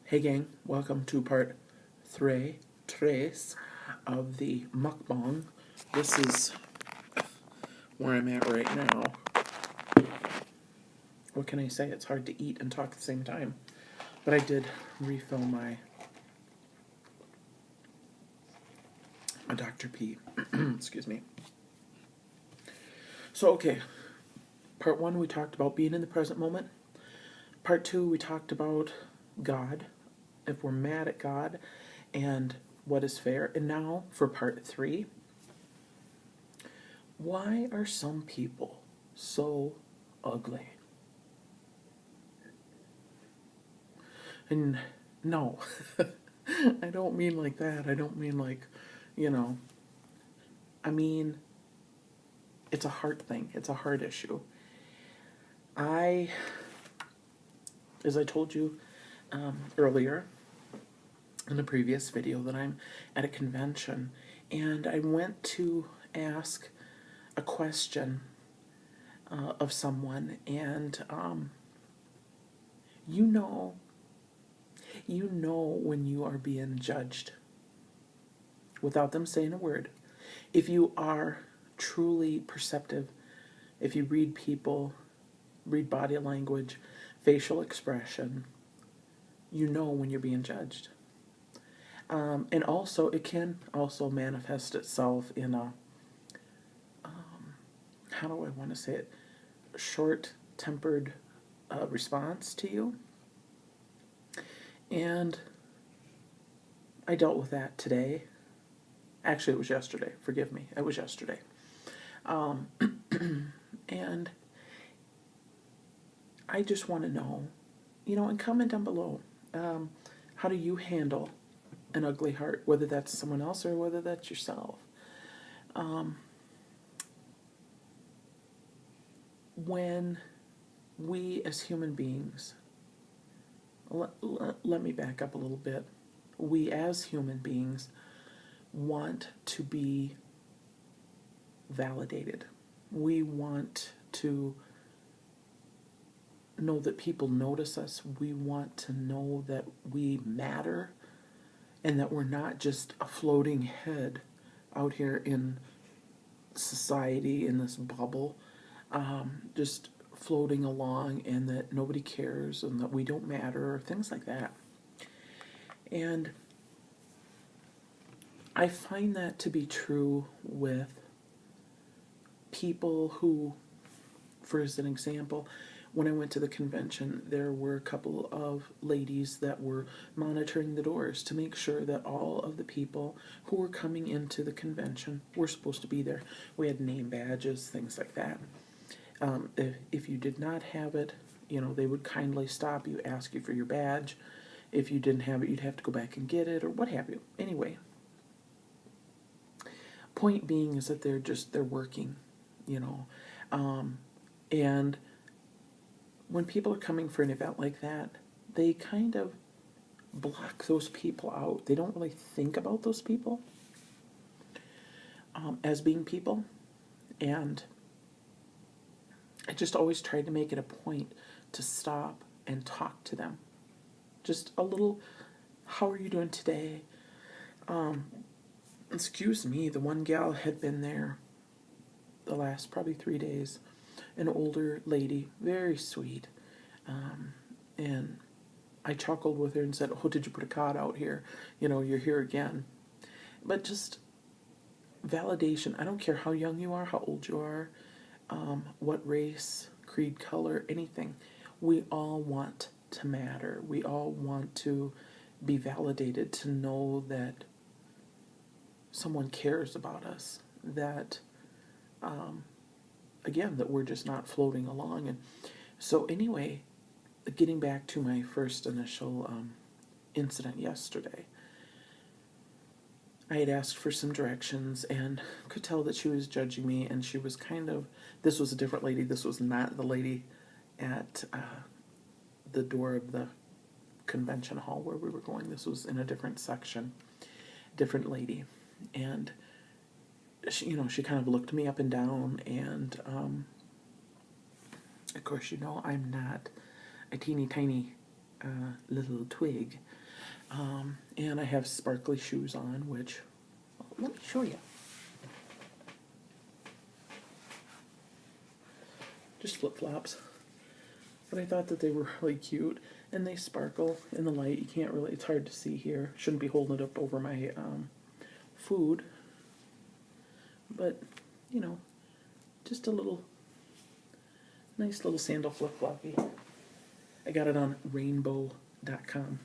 Hey gang, welcome to part tres of the Mukbang. This is where I'm at right now. What can I say? It's hard to eat and talk at the same time. But I did refill my Dr. P. Excuse me. So, okay. Part 1, we talked about being in the present moment. Part 2, we talked about God, if we're mad at God, and what is fair. And now for part 3, why are some people so ugly? And no, I don't mean like that. I don't mean like, you know, I mean, it's a heart thing. It's a heart issue. As I told you earlier in the previous video, that I'm at a convention and I went to ask a question of someone, and you know when you are being judged without them saying a word. If you are truly perceptive, if you read people, read body language, facial expression, you know when you're being judged. And also, it can also manifest itself in a, how do I want to say it, short-tempered response to you. And I dealt with that today. Actually, it was yesterday. Forgive me. It was yesterday. And I just want to know, and comment down below, how do you handle an ugly heart, whether that's someone else or whether that's yourself? When we as human beings, let me back up a little bit. We as human beings want to be validated. We want to know that people notice us. We want to know that we matter and that we're not just a floating head out here in society, in this bubble, just floating along, and that nobody cares and that we don't matter, or things like that. And I find that to be true with people who, for as an example, when I went to the convention, there were a couple of ladies that were monitoring the doors to make sure that all of the people who were coming into the convention were supposed to be there. We had name badges, things like that. If you did not have it, they would kindly stop you, ask you for your badge. If you didn't have it, you'd have to go back and get it, or what have you. Anyway, point being is that they're working, and when people are coming for an event like that, they kind of block those people out. They don't really think about those people as being people. And I just always tried to make it a point to stop and talk to them. Just a little, how are you doing today? Excuse me, the one gal had been there the last probably 3 days. An older lady, very sweet. And I chuckled with her and said, "Oh, did you put a cot out here? You're here again." But just validation. I don't care how young you are, how old you are, what race, creed, color, anything. We all want to matter. We all want to be validated, to know that someone cares about us, that again, that we're just not floating along. And so anyway, getting back to my first initial incident yesterday, I had asked for some directions and could tell that she was judging me, and she was this was a different lady. This was not the lady at the door of the convention hall where we were going. This was in a different section, different lady. And she kind of looked me up and down, and of course, I'm not a teeny tiny little twig. And I have sparkly shoes on, which, let me show you. Just flip-flops. But I thought that they were really cute, and they sparkle in the light. You can't really, it's hard to see here. Shouldn't be holding it up over my food. But, you know, just a little, nice little sandal flip-floppy. I got it on rainbow.com.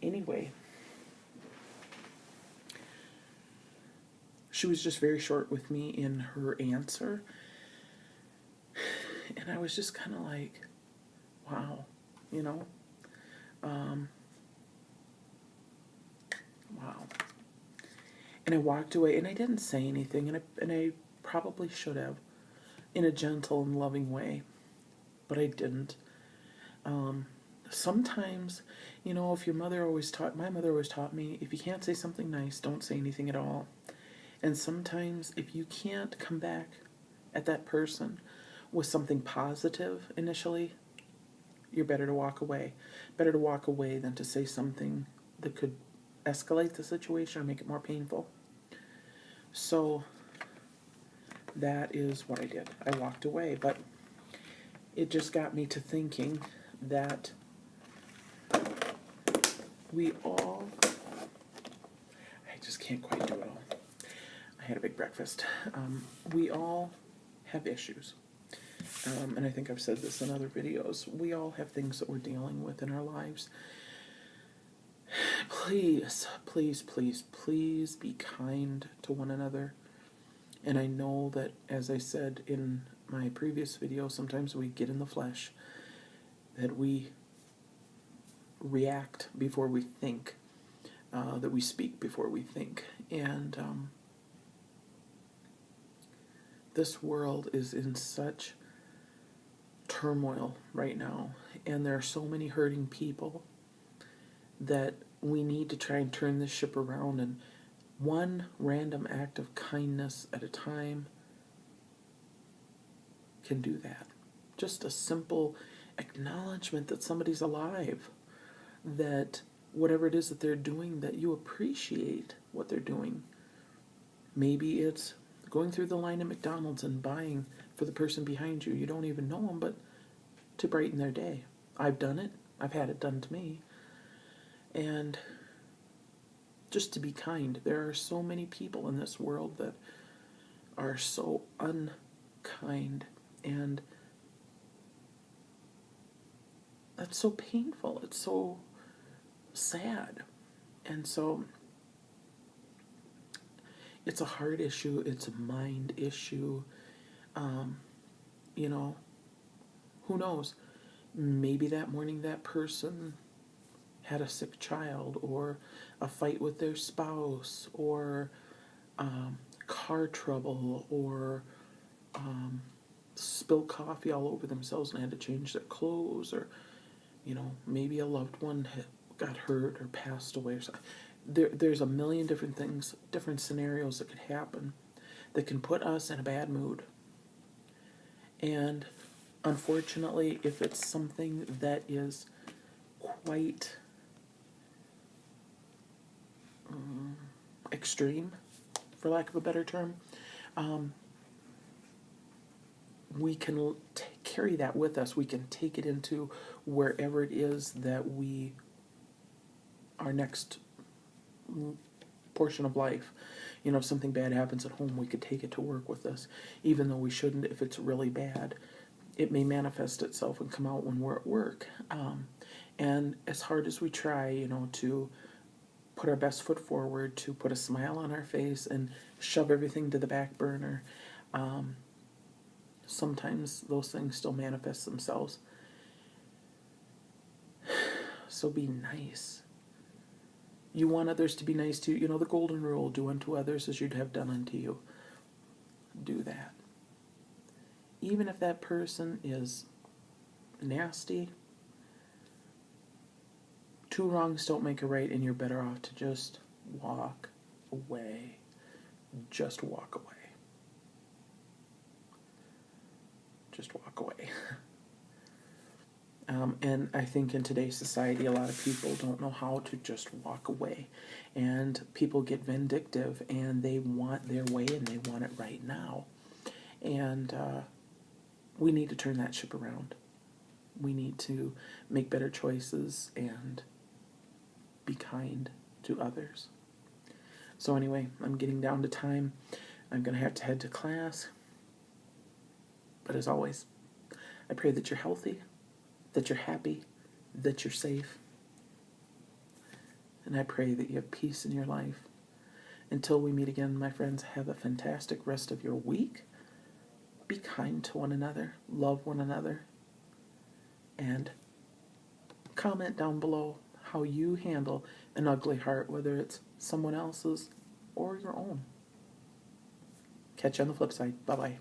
Anyway, she was just very short with me in her answer. And I was just kind of like, wow, you know, wow. And I walked away, and I didn't say anything, and I probably should have, in a gentle and loving way, but I didn't. Sometimes, you know, if my mother always taught me, if you can't say something nice, don't say anything at all. And sometimes if you can't come back at that person with something positive initially, you're better to walk away. Better to walk away than to say something that could escalate the situation or make it more painful. So that is what I did. I walked away, but it just got me to thinking that we all, I just can't quite do it all. I had a big breakfast. We all have issues. And I think I've said this in other videos. We all have things that we're dealing with in our lives. Please, please, please, please be kind to one another. And I know that, as I said in my previous video, sometimes we get in the flesh, that we react before we think, that we speak before we think. And this world is in such turmoil right now, and there are so many hurting people that we need to try and turn this ship around, and one random act of kindness at a time can do that. Just a simple acknowledgement that somebody's alive, that whatever it is that they're doing, that you appreciate what they're doing. Maybe it's going through the line at McDonald's and buying for the person behind you. You don't even know them, but to brighten their day. I've done it. I've had it done to me. And just to be kind. There are so many people in this world that are so unkind, and that's so painful. It's so sad. And so it's a heart issue. It's a mind issue. You know, who knows? Maybe that morning that person had a sick child, or a fight with their spouse, or car trouble, or spilled coffee all over themselves and had to change their clothes, or, you know, maybe a loved one got hurt or passed away or something. There's a million different things, different scenarios that could happen that can put us in a bad mood. And unfortunately, if it's something that is quite extreme, for lack of a better term, we can carry that with us. We can take it into wherever it is that our next portion of life. You know, if something bad happens at home, we could take it to work with us, even though we shouldn't. If it's really bad, it may manifest itself and come out when we're at work. And as hard as we try, you know, to put our best foot forward, to put a smile on our face and shove everything to the back burner, sometimes those things still manifest themselves. So be nice. You want others to be nice to you. You know, the golden rule, do unto others as you'd have done unto you. Do that. Even if that person is nasty, two wrongs don't make a right, and you're better off to just walk away. Just walk away. Just walk away. And I think in today's society, a lot of people don't know how to just walk away. And people get vindictive and they want their way and they want it right now. And we need to turn that ship around. We need to make better choices and be kind to others. So anyway, I'm getting down to time. I'm going to have to head to class. But as always, I pray that you're healthy, that you're happy, that you're safe. And I pray that you have peace in your life. Until we meet again, my friends, have a fantastic rest of your week. Be kind to one another, love one another, and comment down below how you handle an ugly heart, whether it's someone else's or your own. Catch you on the flip side. Bye-bye.